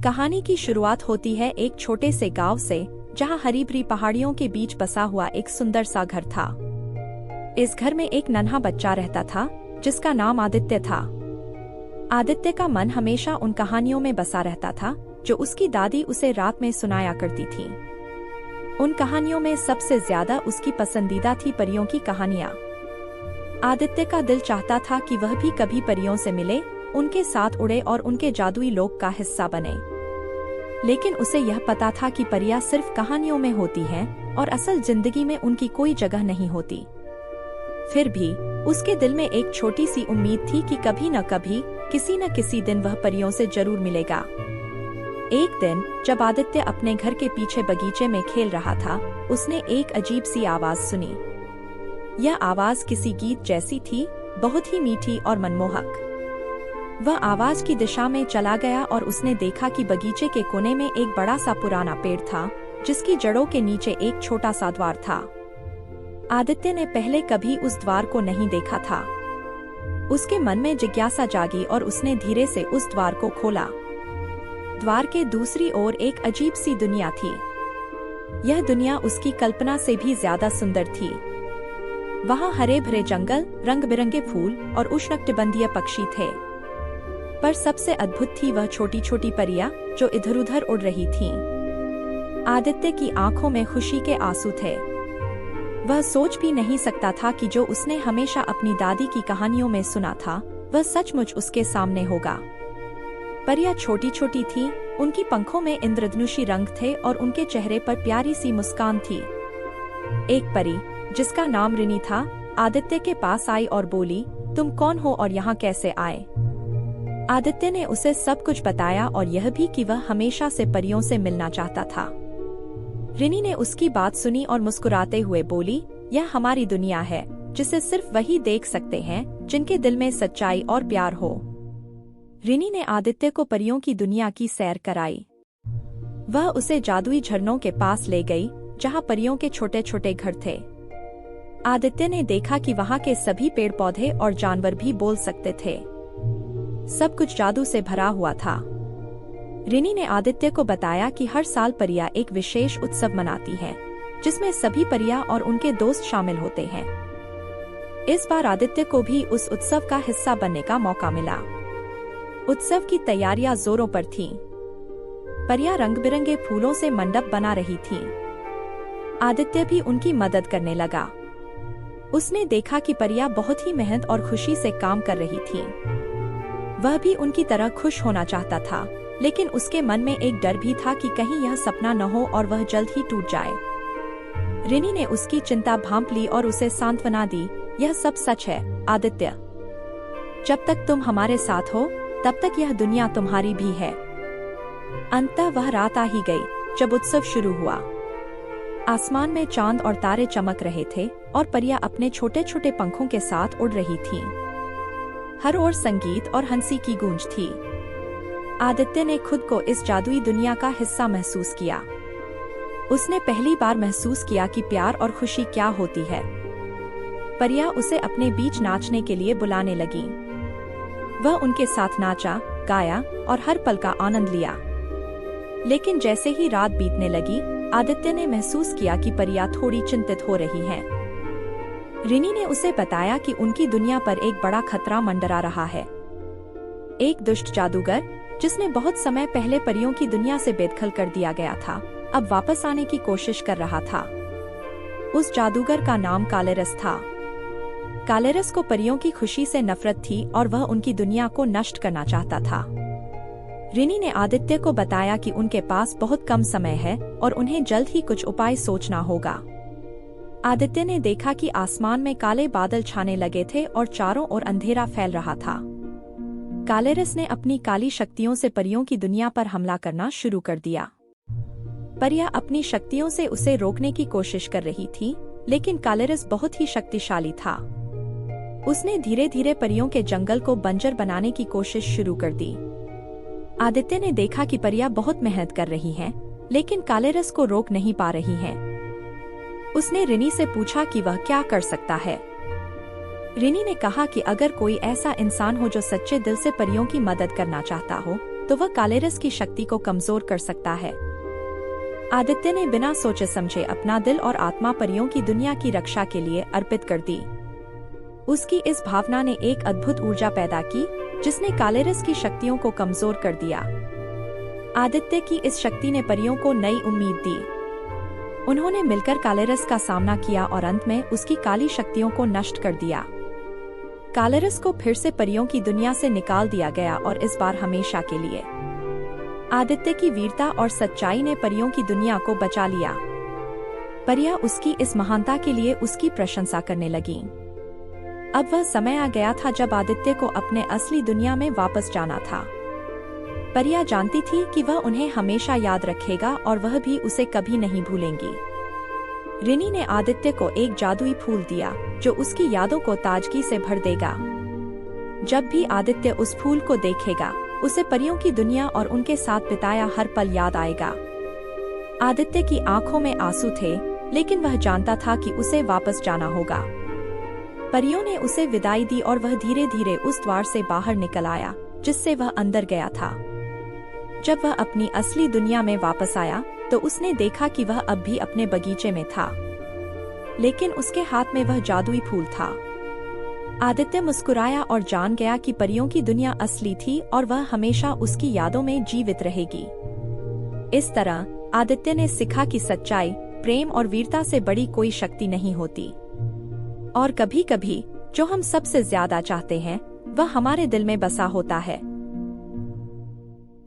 कहानी की शुरुआत होती है एक छोटे से गांव से, जहां हरी भरी पहाड़ियों के बीच बसा हुआ एक सुंदर सा घर था। इस घर में एक नन्हा बच्चा रहता था जिसका नाम आदित्य था। आदित्य का मन हमेशा उन कहानियों में बसा रहता था जो उसकी दादी उसे रात में सुनाया करती थी। उन कहानियों में सबसे ज्यादा उसकी पसंदीदा थी परियों की कहानियां। आदित्य का दिल चाहता था कि वह भी कभी परियों से मिले, उनके साथ उड़े और उनके जादुई लोक का हिस्सा बने। लेकिन उसे यह पता था कि परियां सिर्फ कहानियों में होती हैं और असल जिंदगी में उनकी कोई जगह नहीं होती। फिर भी उसके दिल में एक छोटी सी उम्मीद थी कि कभी न कभी, किसी न किसी दिन वह परियों से जरूर मिलेगा। एक दिन जब आदित्य अपने घर के पीछे बगीचे में खेल रहा था, उसने एक अजीब सी आवाज सुनी। यह आवाज किसी गीत जैसी थी, बहुत ही मीठी और मनमोहक। वह आवाज की दिशा में चला गया और उसने देखा कि बगीचे के कोने में एक बड़ा सा पुराना पेड़ था, जिसकी जड़ों के नीचे एक छोटा सा द्वार था। आदित्य ने पहले कभी उस द्वार को नहीं देखा था। उसके मन में जिज्ञासा जागी और उसने धीरे से उस द्वार को खोला। द्वार के दूसरी ओर एक अजीब सी दुनिया थी। यह दुनिया उसकी कल्पना से भी ज्यादा सुंदर थी। वहाँ हरे भरे जंगल, रंग बिरंगे फूल और उष्णकटिबंधीय पक्षी थे। पर सबसे अद्भुत थी वह छोटी छोटी परियां जो इधर उधर उड़ रही थीं। आदित्य की आंखों में खुशी के आंसू थे। वह सोच भी नहीं सकता था कि जो उसने हमेशा अपनी दादी की कहानियों में सुना था, वह सचमुच उसके सामने होगा। परियां छोटी छोटी थीं, उनकी पंखों में इंद्रधनुषी रंग थे और उनके चेहरे पर प्यारी सी मुस्कान थी। एक परी, जिसका नाम रिनी था, आदित्य के पास आई और बोली, तुम कौन हो और यहाँ कैसे आए? आदित्य ने उसे सब कुछ बताया और यह भी कि वह हमेशा से परियों से मिलना चाहता था। रिनी ने उसकी बात सुनी और मुस्कुराते हुए बोली, यह हमारी दुनिया है, जिसे सिर्फ वही देख सकते हैं जिनके दिल में सच्चाई और प्यार हो। रिनी ने आदित्य को परियों की दुनिया की सैर कराई। वह उसे जादुई झरनों के पास ले गई, जहाँ परियों के छोटे छोटे घर थे। आदित्य ने देखा कि वहाँ के सभी पेड़ पौधे और जानवर भी बोल सकते थे। सब कुछ जादू से भरा हुआ था। रिनी ने आदित्य को बताया कि हर साल परियां एक विशेष उत्सव मनाती हैं, जिसमें सभी परियां और उनके दोस्त शामिल होते हैं। इस बार आदित्य को भी उस उत्सव का हिस्सा बनने का मौका मिला। उत्सव की तैयारियां जोरों पर थीं। परियां रंग बिरंगे फूलों से मंडप बना रही थीं। आदित्य भी उनकी मदद करने लगा। उसने देखा कि परियां बहुत ही मेहनत और खुशी से काम कर रही थीं। वह भी उनकी तरह खुश होना चाहता था, लेकिन उसके मन में एक डर भी था कि कहीं यह सपना न हो और वह जल्द ही टूट जाए। रिनी ने उसकी चिंता भांप ली और उसे सांत्वना दी, यह सब सच है आदित्य। जब तक तुम हमारे साथ हो, तब तक यह दुनिया तुम्हारी भी है। अंततः वह रात आ ही गई जब उत्सव शुरू हुआ। आसमान में चांद और तारे चमक रहे थे और परियां अपने छोटे छोटे पंखों के साथ उड़ रही थीं। हर ओर संगीत और हंसी की गूंज थी। आदित्य ने खुद को इस जादुई दुनिया का हिस्सा महसूस किया। उसने पहली बार महसूस किया कि प्यार और खुशी क्या होती है। परियां उसे अपने बीच नाचने के लिए बुलाने लगीं। वह उनके साथ नाचा, गाया और हर पल का आनंद लिया। लेकिन जैसे ही रात बीतने लगी, आदित्य ने महसूस किया कि परियां थोड़ी चिंतित हो रही हैं। रिनी ने उसे बताया कि उनकी दुनिया पर एक बड़ा खतरा मंडरा रहा है। एक दुष्ट जादूगर, जिसने बहुत समय पहले परियों की दुनिया से बेदखल कर दिया गया था, अब वापस आने की कोशिश कर रहा था। उस जादूगर का नाम कालेरस था। कालेरस को परियों की खुशी से नफरत थी और वह उनकी दुनिया को नष्ट करना चाहता था। रिनी ने आदित्य को बताया कि उनके पास बहुत कम समय है और उन्हें जल्द ही कुछ उपाय सोचना होगा। आदित्य ने देखा कि आसमान में काले बादल छाने लगे थे और चारों ओर अंधेरा फैल रहा था। कालेरस ने अपनी काली शक्तियों से परियों की दुनिया पर हमला करना शुरू कर दिया। परियां अपनी शक्तियों से उसे रोकने की कोशिश कर रही थी, लेकिन कालेरस बहुत ही शक्तिशाली था। उसने धीरे धीरे परियों के जंगल को बंजर बनाने की कोशिश शुरू कर दी। आदित्य ने देखा कि परियां बहुत मेहनत कर रही हैं, लेकिन कालेरस को रोक नहीं पा रही हैं। उसने रिनी से पूछा कि वह क्या कर सकता है। रिनी ने कहा कि अगर कोई ऐसा इंसान हो जो सच्चे दिल से परियों की मदद करना चाहता हो, तो वह काले रस की शक्ति को कमजोर कर सकता है। आदित्य ने बिना सोचे समझे अपना दिल और आत्मा परियों की दुनिया की रक्षा के लिए अर्पित कर दी। उसकी इस भावना ने एक अद्भुत ऊर्जा पैदा की जिसने काले रस की शक्तियों को कमजोर कर दिया। आदित्य की इस शक्ति ने परियों को नई उम्मीद दी। उन्होंने मिलकर काले रस का सामना किया और अंत में उसकी काली शक्तियों को नष्ट कर दिया। काले रस को फिर से परियों की दुनिया से निकाल दिया गया और इस बार हमेशा के लिए। आदित्य की वीरता और सच्चाई ने परियों की दुनिया को बचा लिया। परियां उसकी इस महानता के लिए उसकी प्रशंसा करने लगीं। अब वह समय आ गया था जब आदित्य को अपने असली दुनिया में वापस जाना था। परियां जानती थी कि वह उन्हें हमेशा याद रखेगा और वह भी उसे कभी नहीं भूलेंगी। रिनी ने आदित्य को एक जादुई फूल दिया जो उसकी यादों को ताजगी से भर देगा। जब भी आदित्य उस फूल को देखेगा उसे परियों की दुनिया और उनके साथ बिताया हर पल याद आएगा। आदित्य की आंखों में आंसू थे, लेकिन वह जानता था कि उसे वापस जाना होगा। परियों ने उसे विदाई दी और वह धीरे धीरे उस द्वार से बाहर निकल आया जिससे वह अंदर गया था। जब वह अपनी असली दुनिया में वापस आया तो उसने देखा कि वह अब भी अपने बगीचे में था, लेकिन उसके हाथ में वह जादुई फूल था। आदित्य मुस्कुराया और जान गया कि परियों की दुनिया असली थी और वह हमेशा उसकी यादों में जीवित रहेगी। इस तरह आदित्य ने सीखा कि सच्चाई, प्रेम और वीरता से बड़ी कोई शक्ति नहीं होती। और कभी-कभी जो हम सबसे ज्यादा चाहते हैं वह हमारे दिल में बसा होता है।